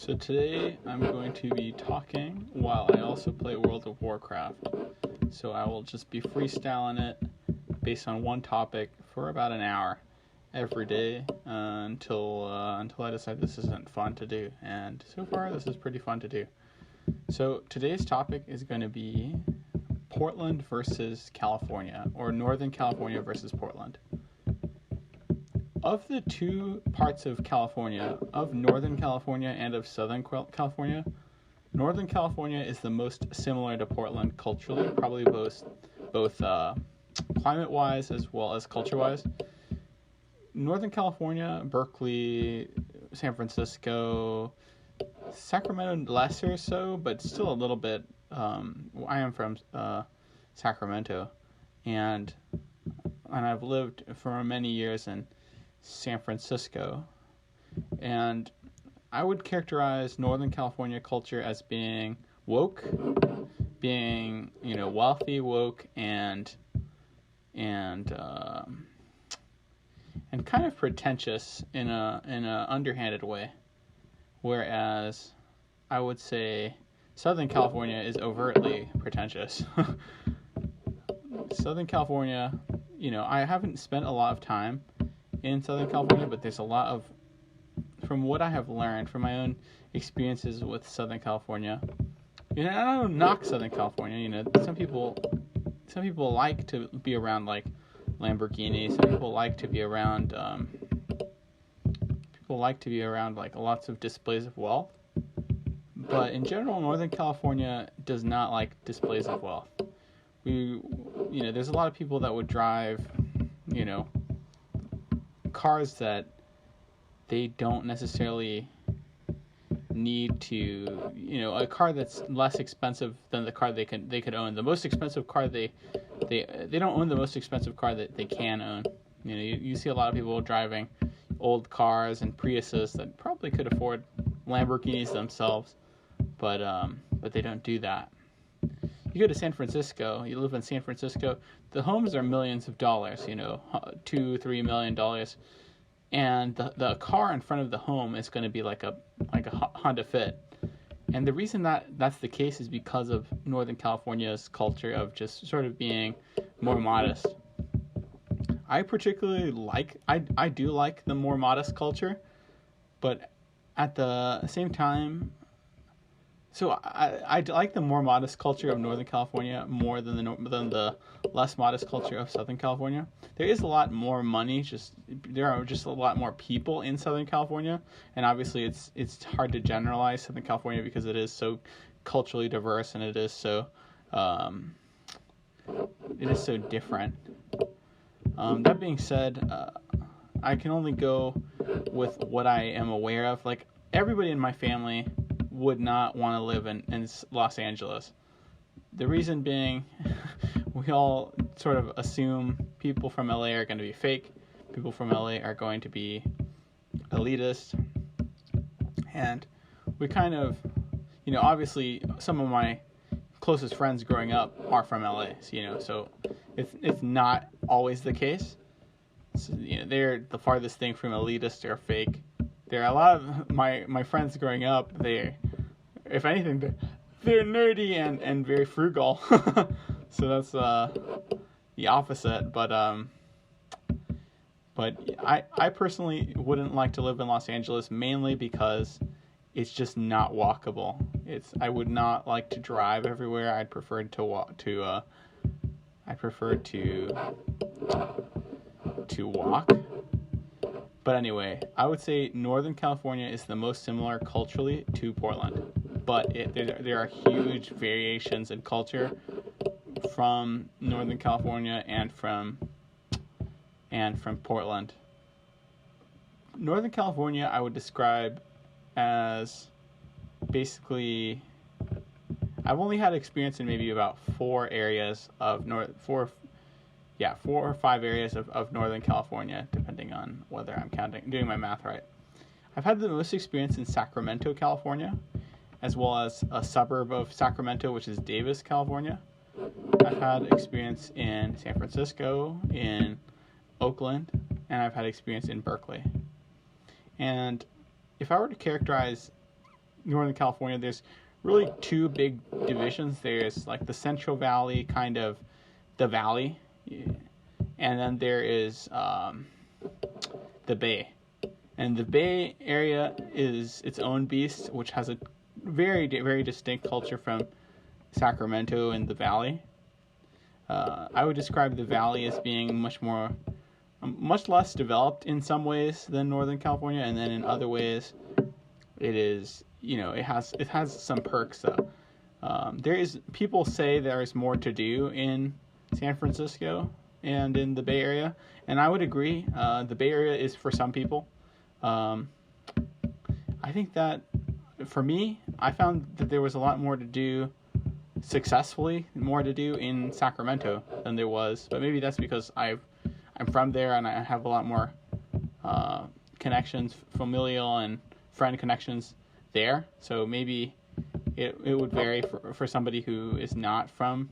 So today I'm going to be talking while I also play World of Warcraft. So I will just be freestyling it based on one topic for about an hour every day until I decide this isn't fun to do. And so far this is pretty fun to do. So today's topic is going to be Portland versus California, or Northern California versus Portland. Of the two parts of California, of Northern California and of Southern California, Northern California is the most similar to Portland culturally, probably both climate-wise as well as culture-wise. Northern California, Berkeley, San Francisco, Sacramento lesser so, but still a little bit. I am from Sacramento, and I've lived for many years in San Francisco, and I would characterize Northern California culture as being woke, being wealthy, woke, and kind of pretentious in a underhanded way, whereas I would say Southern California is overtly pretentious. Southern California, I haven't spent a lot of time in Southern California, but there's a lot of, from what I have learned from my own experiences with Southern California, I don't knock Southern California. Some people like to be around like Lamborghini. Some people like to be around like lots of displays of wealth. But in general, Northern California does not like displays of wealth. There's a lot of people that would drive, cars that they don't necessarily need to, a car that's less expensive than the car they could own. The most expensive car they don't own the most expensive car that they can own. You see a lot of people driving old cars and Priuses that probably could afford Lamborghinis themselves, but they don't do that. You go to San Francisco, you live in San Francisco, the homes are millions of dollars, $2-3 million, and the car in front of the home is going to be like a Honda Fit. And the reason that's the case is because of Northern California's culture of just sort of being more modest. I particularly I do like the more modest culture, but at the same time, so I like the more modest culture of Northern California more than the less modest culture of Southern California. There is a lot more money. There are just a lot more people in Southern California, and obviously it's hard to generalize Southern California because it is so culturally diverse and it is so different. That being said, I can only go with what I am aware of. Like, everybody in my family would not want to live in Los Angeles. The reason being, we all sort of assume people from LA are going to be fake. People from LA are going to be elitist. And we kind of, obviously some of my closest friends growing up are from LA, so it's not always the case. So, they're the farthest thing from elitist or fake. There are a lot of my friends growing up, if anything, they're nerdy and very frugal. So that's the opposite. But I personally wouldn't like to live in Los Angeles, mainly because it's just not walkable. I would not like to drive everywhere. I'd prefer to walk But anyway, I would say Northern California is the most similar culturally to Portland, but there are huge variations in culture from Northern California and from Portland. Northern California I would describe as basically, I've only had experience in maybe about 4 or 5 areas of Northern California, depending on whether I'm doing my math right. I've had the most experience in Sacramento, California, as well as a suburb of Sacramento, which is Davis, California. I've had experience in San Francisco, in Oakland, and I've had experience in Berkeley. And if I were to characterize Northern California, there's really two big divisions. There's like the Central Valley, kind of the valley, and then there is the Bay. And the Bay Area is its own beast, which has a very, very distinct culture from Sacramento and the Valley. I would describe the Valley as being much less developed in some ways than Northern California, and then in other ways, it is, it has some perks though. People say there is more to do in San Francisco and in the Bay Area, and I would agree. The Bay Area is for some people. I think that for me, I found that there was a lot more to do more to do in Sacramento than there was, but maybe that's because I'm from there and I have a lot more connections, familial and friend connections there. So maybe it would vary for somebody who is not from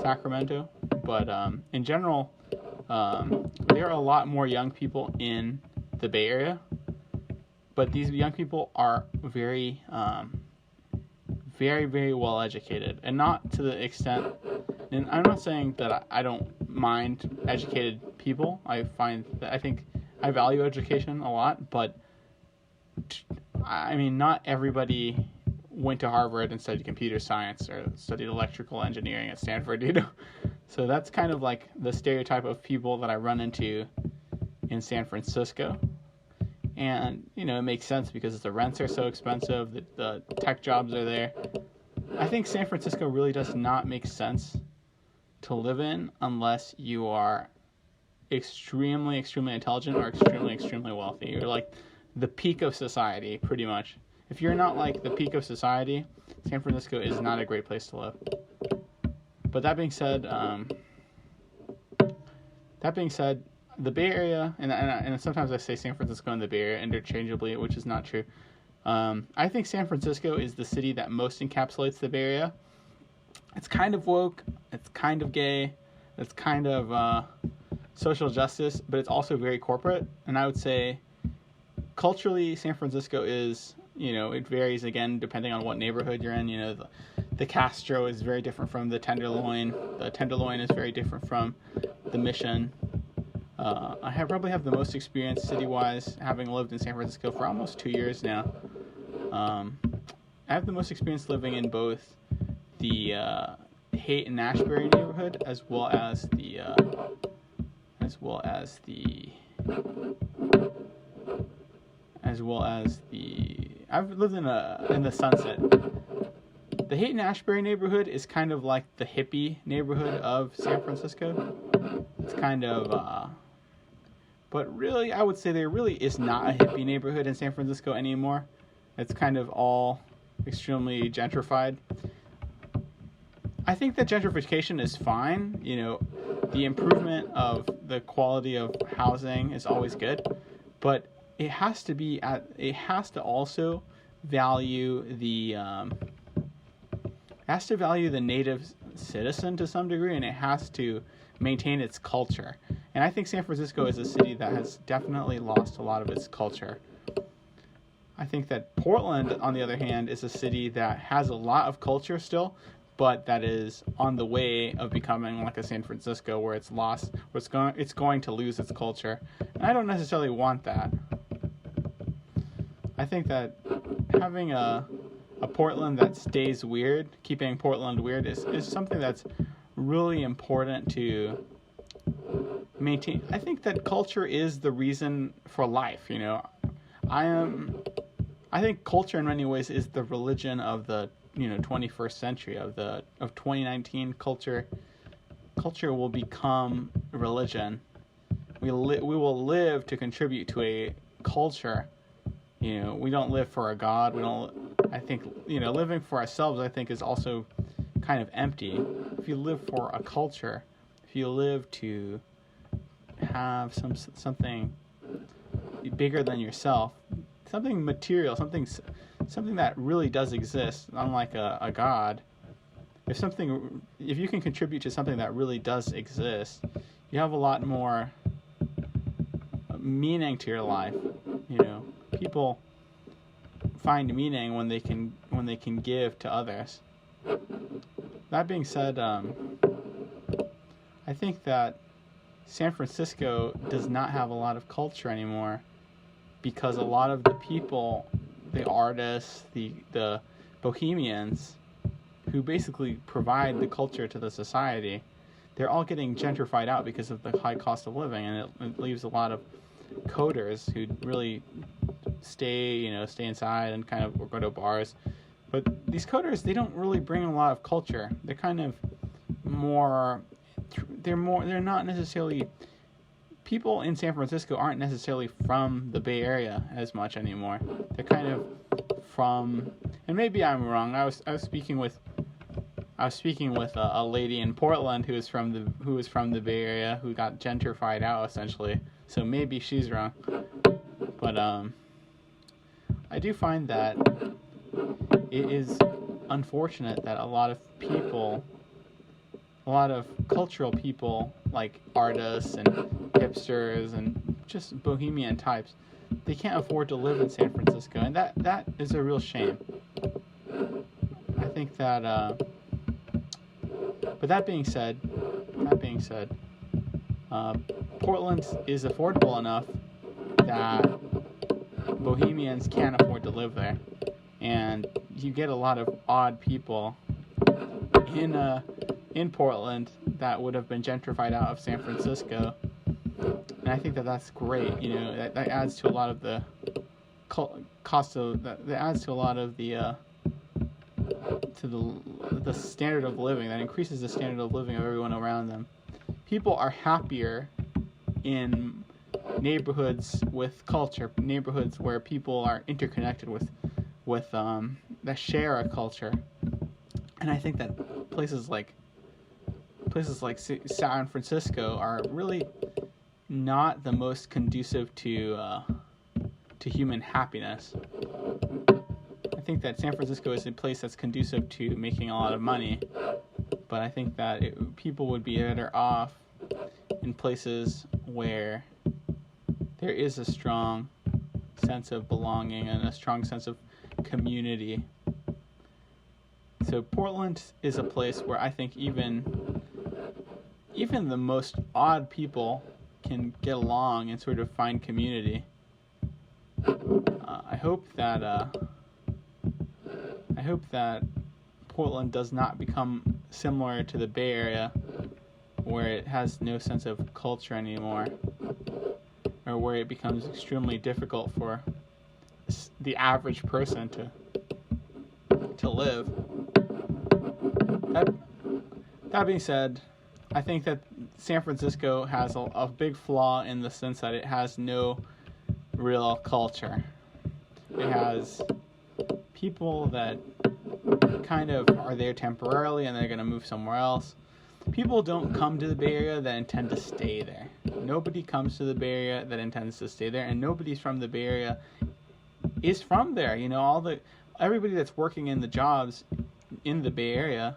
Sacramento. But in general, there are a lot more young people in the Bay Area, but these young people are very, very well educated, and not to the extent. And I'm not saying that I don't mind educated people. I think I value education a lot, but I mean, not everybody went to Harvard and studied computer science or studied electrical engineering at Stanford, So that's kind of like the stereotype of people that I run into in San Francisco. And, it makes sense because the rents are so expensive, the tech jobs are there. I think San Francisco really does not make sense to live in unless you are extremely, extremely intelligent or extremely, extremely wealthy. You're like the peak of society, pretty much. If you're not like the peak of society, San Francisco is not a great place to live. But that being said, the Bay Area, and sometimes I say San Francisco and the Bay Area interchangeably, which is not true. I think San Francisco is the city that most encapsulates the Bay Area. It's kind of woke, it's kind of gay, it's kind of social justice, but it's also very corporate. And I would say culturally, San Francisco is, it varies again depending on what neighborhood you're in. The Castro is very different from the Tenderloin. The Tenderloin is very different from the Mission. I probably have the most experience city-wise, having lived in San Francisco for almost 2 years now. I have the most experience living in both the Haight and Ashbury neighborhood, as well as the I've lived in the Sunset. The Haight and Ashbury neighborhood is kind of like the hippie neighborhood of San Francisco. It's kind of but really, I would say there really is not a hippie neighborhood in San Francisco anymore. It's kind of all extremely gentrified. I think that gentrification is fine. The improvement of the quality of housing is always good, but it has to also value the native citizen to some degree, and it has to maintain its culture. And I think San Francisco is a city that has definitely lost a lot of its culture. I think that Portland, on the other hand, is a city that has a lot of culture still, but that is on the way of becoming like a San Francisco, where it's going to lose its culture. And I don't necessarily want that. I think that having a Portland that stays weird, keeping Portland weird, is something that's really important to maintain. I think that culture is the reason for life. I think culture in many ways is the religion of the 21st century, of 2019. Culture will become religion. We will live to contribute to a culture. We don't live for a god. I think living for ourselves, I think, is also kind of empty. If you live for a culture, if you live to have something bigger than yourself, something material, something that really does exist, unlike a god. If you can contribute to something that really does exist, you have a lot more meaning to your life. People find meaning when they can give to others. That being said, I think that San Francisco does not have a lot of culture anymore because a lot of the people, the artists, the bohemians who basically provide the culture to the society, they're all getting gentrified out because of the high cost of living, and it leaves a lot of coders who really stay inside and kind of go to bars. But these coders, they don't really bring a lot of culture. They're kind of they're not necessarily, people in San Francisco aren't necessarily from the Bay Area as much anymore. They're kind of from, and maybe I'm wrong. I was speaking with a lady in Portland who was from the Bay Area, who got gentrified out essentially. So maybe she's wrong. But I do find that it is unfortunate that a lot of cultural people, like artists and hipsters and just bohemian types, they can't afford to live in San Francisco, and that is a real shame. I think that, but that being said, Portland is affordable enough that bohemians can't afford to live there, and you get a lot of odd people in Portland that would have been gentrified out of San Francisco, and I think that that's great. That adds to a lot of the cost of that adds to a lot of the the standard of living. That increases the standard of living of everyone around them. People are happier in neighborhoods with culture, neighborhoods where people are interconnected with that share a culture. And I think that places like San Francisco are really not the most conducive to human happiness. I think that San Francisco is a place that's conducive to making a lot of money, but I think that people would be better off in places where there is a strong sense of belonging and a strong sense of community. So Portland is a place where I think even the most odd people can get along and sort of find community. I hope that Portland does not become similar to the Bay Area, where it has no sense of culture anymore, or where it becomes extremely difficult for the average person to live. That being said, I think that San Francisco has a big flaw in the sense that it has no real culture. It has people that kind of are there temporarily and they're going to move somewhere else. People don't come to the Bay Area that intend to stay there. Nobody comes to the Bay Area that intends to stay there, and nobody's from the Bay Area is from there. Everybody that's working in the jobs in the Bay Area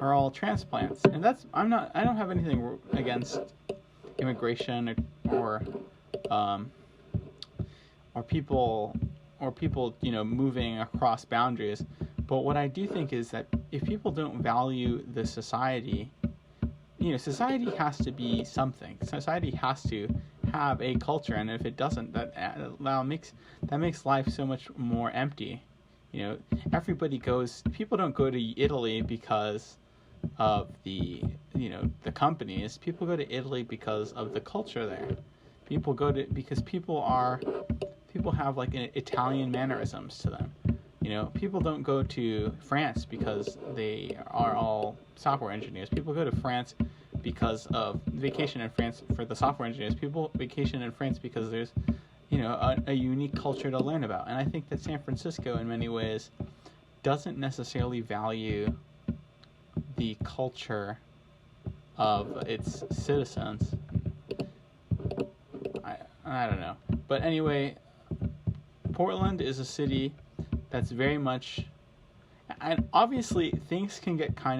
are all transplants, and I don't have anything against immigration or people moving across boundaries. But what I do think is that if people don't value the society, society has to be something. Society has to have a culture, and if it doesn't, that makes life so much more empty. People don't go to Italy because of the companies. People go to Italy because of the culture there. People go to because people have like an Italian mannerisms to them. People don't go to France because they are all software engineers. People go to France because of vacation in France for the software engineers. People vacation in France because there's a unique culture to learn about. And I think that San Francisco in many ways doesn't necessarily value the culture of its citizens. I don't know. But anyway, Portland is a city that's very much, and obviously things can get kind